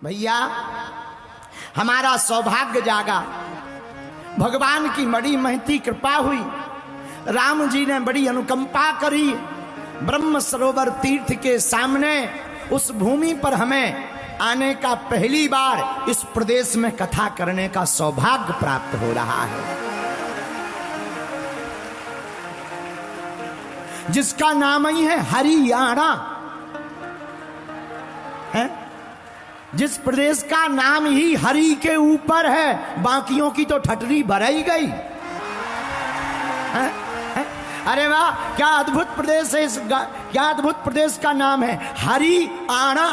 भैया हमारा सौभाग्य जागा, भगवान की बड़ी महती कृपा हुई, राम जी ने बड़ी अनुकंपा करी, ब्रह्म सरोवर तीर्थ के सामने उस भूमि पर हमें आने का पहली बार इस प्रदेश में कथा करने का सौभाग्य प्राप्त हो रहा है, जिसका नाम ही है हरियाणा है। जिस प्रदेश का नाम ही हरि के ऊपर है, बाकियों की तो ठटरी भराई गई है? अरे वाह, क्या अद्भुत प्रदेश है, क्या अद्भुत प्रदेश का नाम है हरियाणा।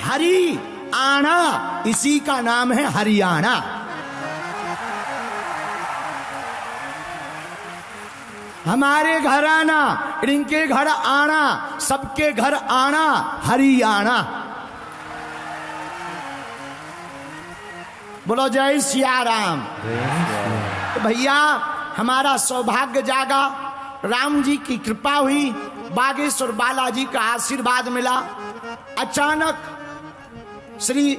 हरियाणा, इसी का नाम है हरियाणा। हमारे घर आना, इनके घर आना, सबके घर आना, हरियाणा। बोलो जय सिया राम। तो भैया हमारा सौभाग्य जागा, राम जी की कृपा हुई, बागेश्वर बालाजी का आशीर्वाद मिला। अचानक श्री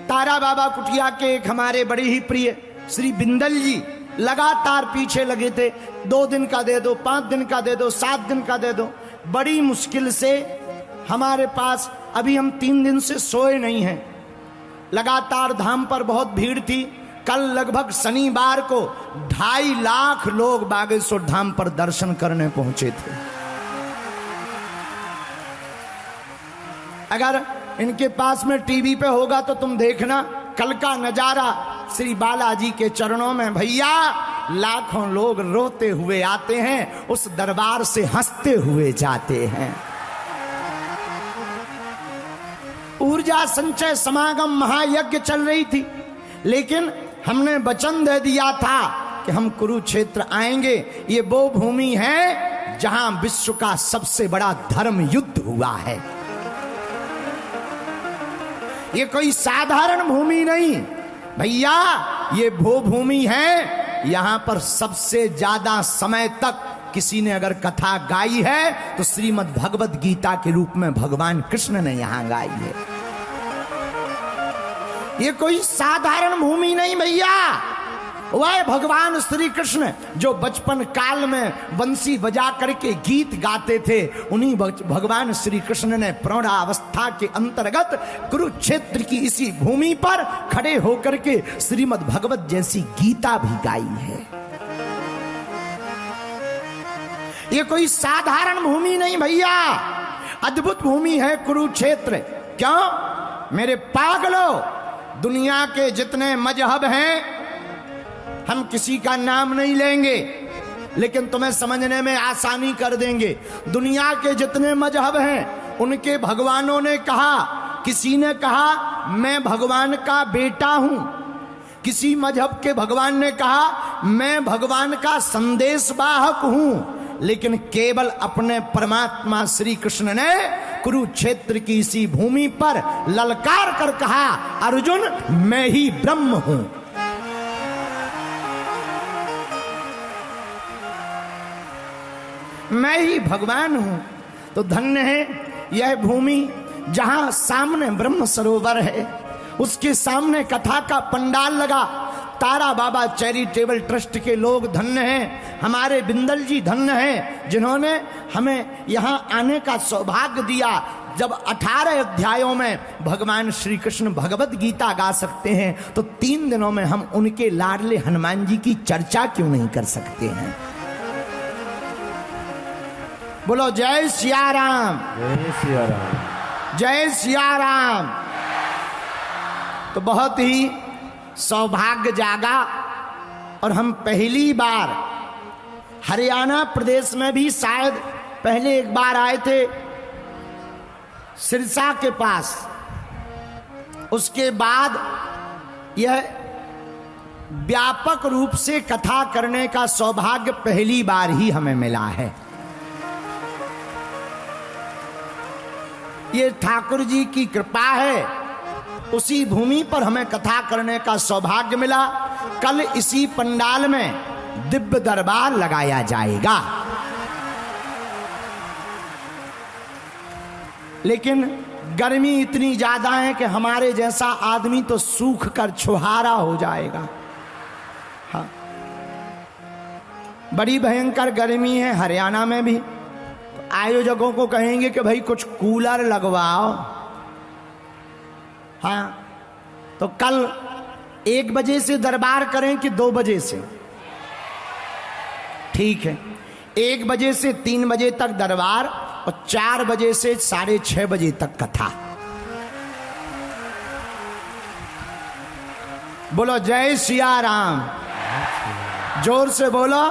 तारा बाबा कुटिया के एक हमारे बड़े ही प्रिय श्री बिंदल जी लगातार पीछे लगे थे, 2 दिन का दे दो, 5 दिन का दे दो, 7 दिन का दे दो। बड़ी मुश्किल से हमारे पास, अभी हम 3 दिन से सोए नहीं हैं। लगातार धाम पर बहुत भीड़ थी। कल लगभग शनिवार को 2.5 लाख लोग बागेश्वर धाम पर दर्शन करने पहुंचे थे। अगर इनके पास में टीवी पे होगा तो तुम देखना कल का नजारा श्री बालाजी के चरणों में। भैया लाखों लोग रोते हुए आते हैं, उस दरबार से हंसते हुए जाते हैं। ऊर्जा संचय समागम महायज्ञ चल रही थी, लेकिन हमने वचन दे दिया था कि हम कुरुक्षेत्र आएंगे। ये वो भूमि है जहां विश्व का सबसे बड़ा धर्म युद्ध हुआ है। ये कोई साधारण भूमि नहीं भैया, ये वो भूमि है, यहां पर सबसे ज्यादा समय तक किसी ने अगर कथा गाई है तो श्रीमद् भगवत गीता के रूप में भगवान कृष्ण ने यहां गाई है। ये कोई साधारण भूमि नहीं भैया, वह भगवान श्री कृष्ण जो बचपन काल में बंसी बजा करके गीत गाते थे, उन्हीं भगवान श्री कृष्ण ने प्रौढ़ावस्था के अंतर्गत कुरुक्षेत्र की इसी भूमि पर खड़े होकर के श्रीमद् भगवत जैसी गीता भी गाई है। ये कोई साधारण भूमि नहीं भैया, अद्भुत भूमि है कुरुक्षेत्र। क्यों मेरे पागलों, दुनिया के जितने मजहब हैं, हम किसी का नाम नहीं लेंगे लेकिन तुम्हें समझने में आसानी कर देंगे। दुनिया के जितने मजहब हैं उनके भगवानों ने कहा, किसी ने कहा मैं भगवान का बेटा हूं, किसी मजहब के भगवान ने कहा मैं भगवान का संदेशवाहक हूं, लेकिन केवल अपने परमात्मा श्री कृष्ण ने कुरुक्षेत्र की इसी भूमि पर ललकार कर कहा, अर्जुन मैं ही ब्रह्म हूं। मैं ही भगवान हूं। तो धन्य है यह भूमि जहां सामने ब्रह्म सरोवर है, उसके सामने कथा का पंडाल लगा। तारा बाबा चैरिटेबल ट्रस्ट के लोग धन्य हैं, हमारे बिंदल जी धन्य हैं, जिन्होंने हमें यहां आने का सौभाग्य दिया। जब 18 अध्यायों में भगवान श्री कृष्ण भगवत गीता गा सकते हैं तो 3 दिनों में हम उनके लाडले हनुमान जी की चर्चा क्यों नहीं कर सकते हैं। बोलो जय सिया राम। जय सिया राम। जय सिया राम। तो बहुत ही सौभाग्य जागा और हम पहली बार हरियाणा प्रदेश में भी शायद पहले एक बार आए थे सिरसा के पास, उसके बाद यह व्यापक रूप से कथा करने का सौभाग्य पहली बार ही हमें मिला है। ये ठाकुर जी की कृपा है, उसी भूमि पर हमें कथा करने का सौभाग्य मिला। कल इसी पंडाल में दिव्य दरबार लगाया जाएगा। लेकिन गर्मी इतनी ज्यादा है कि हमारे जैसा आदमी तो सूख कर छुहारा हो जाएगा। हाँ, बड़ी भयंकर गर्मी है हरियाणा में भी। तो आयोजकों को कहेंगे कि भाई कुछ कूलर लगवाओ। हाँ, तो कल 1 बजे से दरबार करें कि 2 बजे से? ठीक है, 1 बजे से 3 बजे तक दरबार और 4 बजे से 6:30 बजे तक कथा। बोलो जय सिया राम, जोर से बोलो।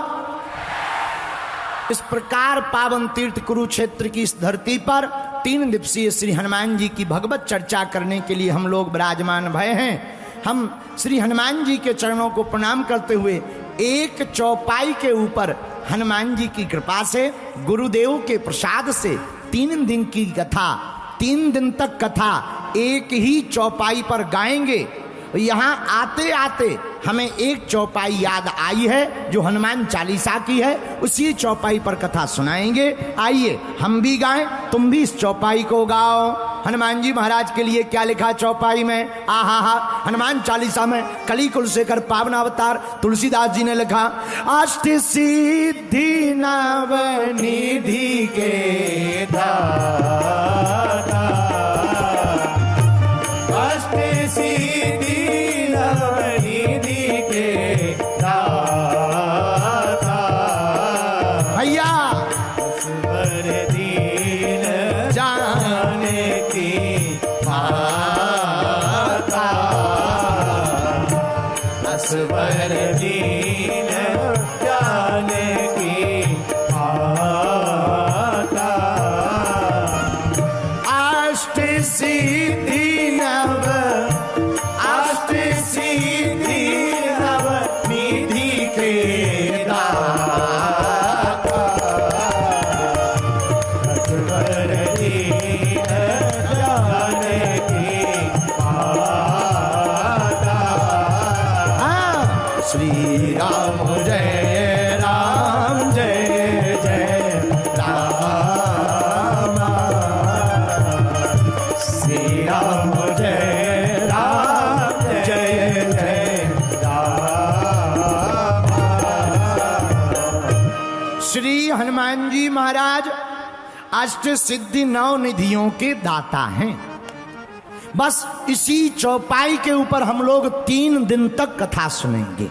इस प्रकार पावन तीर्थ कुरुक्षेत्र की इस धरती पर 3 दिवसीय श्री हनुमान जी की भगवत चर्चा करने के लिए हम लोग विराजमान भय हैं। हम श्री हनुमान जी के चरणों को प्रणाम करते हुए एक चौपाई के ऊपर हनुमान जी की कृपा से, गुरुदेव के प्रसाद से 3 दिन की कथा, 3 दिन तक कथा एक ही चौपाई पर गाएंगे। यहाँ आते आते हमें एक चौपाई याद आई है जो हनुमान चालीसा की है, उसी चौपाई पर कथा सुनाएंगे। आइए हम भी गाएं, तुम भी इस चौपाई को गाओ। हनुमान जी महाराज के लिए क्या लिखा चौपाई में? आहा हा, हनुमान चालीसा में कली कुलशेखर पावन अवतार तुलसीदास जी ने लिखा, अष्ट सिद्धि नवनिधि के दाता, अष्ट सिद्धि नवनिधि के दाता, भैया असबर दीन जाने की माता, असबर दीन जाने की माता, अष्ट सिद्धि नव, अष्ट सिद्धि नवनिधि के दाता, असबर दीन जाने की माता। हाँ, श्री राम जय राम, जय जय राम, श्री राम जय राम, जय जय राम। श्री हनुमान जी महाराज अष्ट सिद्धि 9 निधियों के दाता हैं। बस इसी चौपाई के ऊपर हम लोग 3 दिन तक कथा सुनेंगे।